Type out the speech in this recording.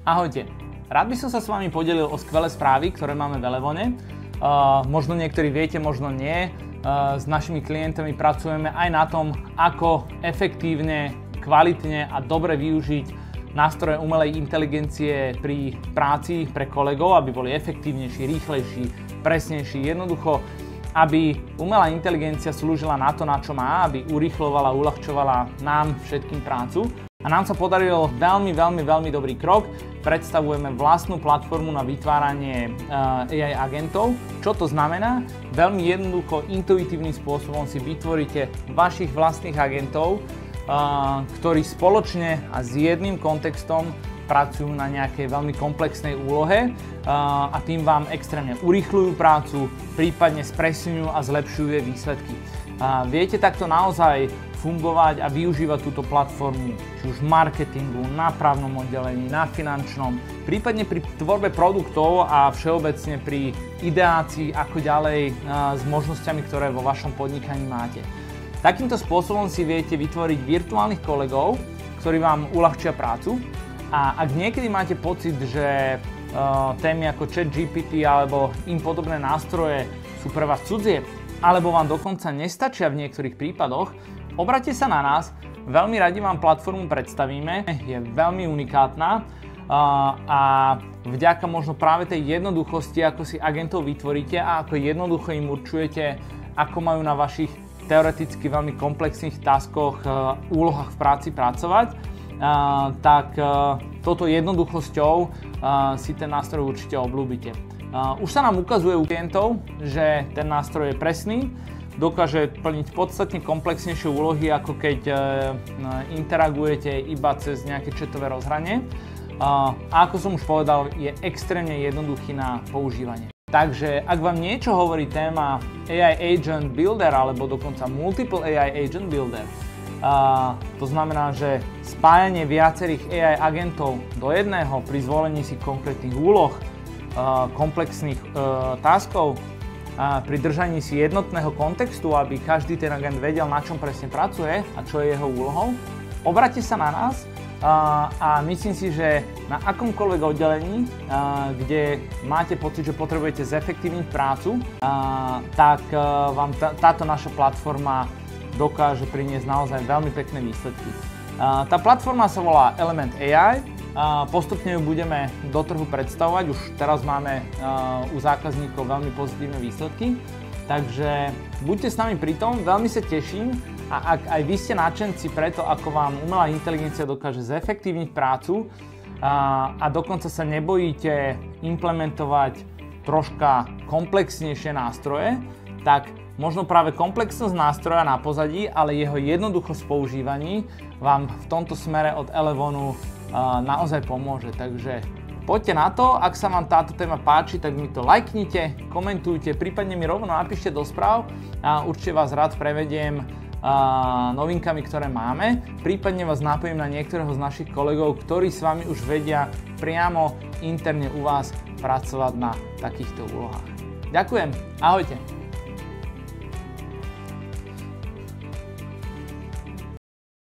Ahojte, rád by som sa s vami podelil o skvelé správy, ktoré máme v Elevone. Možno niektorí viete, možno nie. S našimi klientami pracujeme aj na tom, ako efektívne, kvalitne a dobre využiť nástroje umelej inteligencie pri práci pre kolegov, aby boli efektívnejší, rýchlejší, presnejší, jednoducho, aby umelá inteligencia slúžila na to, na čo má, aby urýchľovala, uľahčovala nám všetkým prácu. A nám sa podarilo veľmi dobrý krok. Predstavujeme vlastnú platformu na vytváranie AI agentov. Čo to znamená? Veľmi jednoducho, intuitívnym spôsobom si vytvoríte vašich vlastných agentov, ktorí spoločne a s jedným kontextom pracujú na nejakej veľmi komplexnej úlohe a tým vám extrémne urýchľujú prácu, prípadne spresňujú a zlepšujú jej výsledky. Viete takto naozaj fungovať a využívať túto platformu, či už v marketingu, na právnom oddelení, na finančnom, prípadne pri tvorbe produktov a všeobecne pri ideácii, ako ďalej s možnosťami, ktoré vo vašom podnikaní máte. Takýmto spôsobom si viete vytvoriť virtuálnych kolegov, ktorí vám uľahčia prácu. A ak niekedy máte pocit, že témy ako ChatGPT alebo im podobné nástroje sú pre vás cudzie, alebo vám dokonca nestačia v niektorých prípadoch, obráťte sa na nás, veľmi radi vám platformu predstavíme, je veľmi unikátna a vďaka možno práve tej jednoduchosti, ako si agentov vytvoríte a ako jednoducho im určujete, ako majú na vašich teoreticky veľmi komplexných taskoch, úlohách v práci pracovať, tak touto jednoduchosťou si ten nástroj určite obľúbite. Už sa nám ukazuje u klientov, že ten nástroj je presný, dokáže plniť podstatne komplexnejšie úlohy, ako keď interagujete iba cez nejaké chatové rozhranie. A ako som už povedal, je extrémne jednoduchý na používanie. Takže ak vám niečo hovorí téma AI Agent Builder alebo dokonca Multiple AI Agent Builder, to znamená, že spájanie viacerých AI agentov do jedného pri zvolení si konkrétnych úloh, komplexných taskov, pri držaní si jednotného kontextu, aby každý ten agent vedel, na čom presne pracuje a čo je jeho úlohou, obráťte sa na nás a myslím si, že na akomkoľvek oddelení, kde máte pocit, že potrebujete zefektívniť prácu, tak vám táto naša platforma dokáže priniesť naozaj veľmi pekné výsledky. Tá platforma sa volá Element AI, postupne ju budeme do trhu predstavovať, už teraz máme u zákazníkov veľmi pozitívne výsledky, takže buďte s nami pri tom, veľmi sa teším a ak aj vy ste nadšenci preto, ako vám umelá inteligencia dokáže zefektívniť prácu a dokonca sa nebojíte implementovať troška komplexnejšie nástroje, tak možno práve komplexnosť nástroja na pozadí, ale jeho jednoduchosť v používaní vám v tomto smere od Elevonu naozaj pomôže. Takže poďte na to, ak sa vám táto téma páči, tak mi to lajknite, komentujte, prípadne mi rovno napíšte do správ a určite vás rád prevediem novinkami, ktoré máme. Prípadne vás napojím na niektorého z našich kolegov, ktorí s vami už vedia priamo interne u vás pracovať na takýchto úlohách. Ďakujem, ahojte.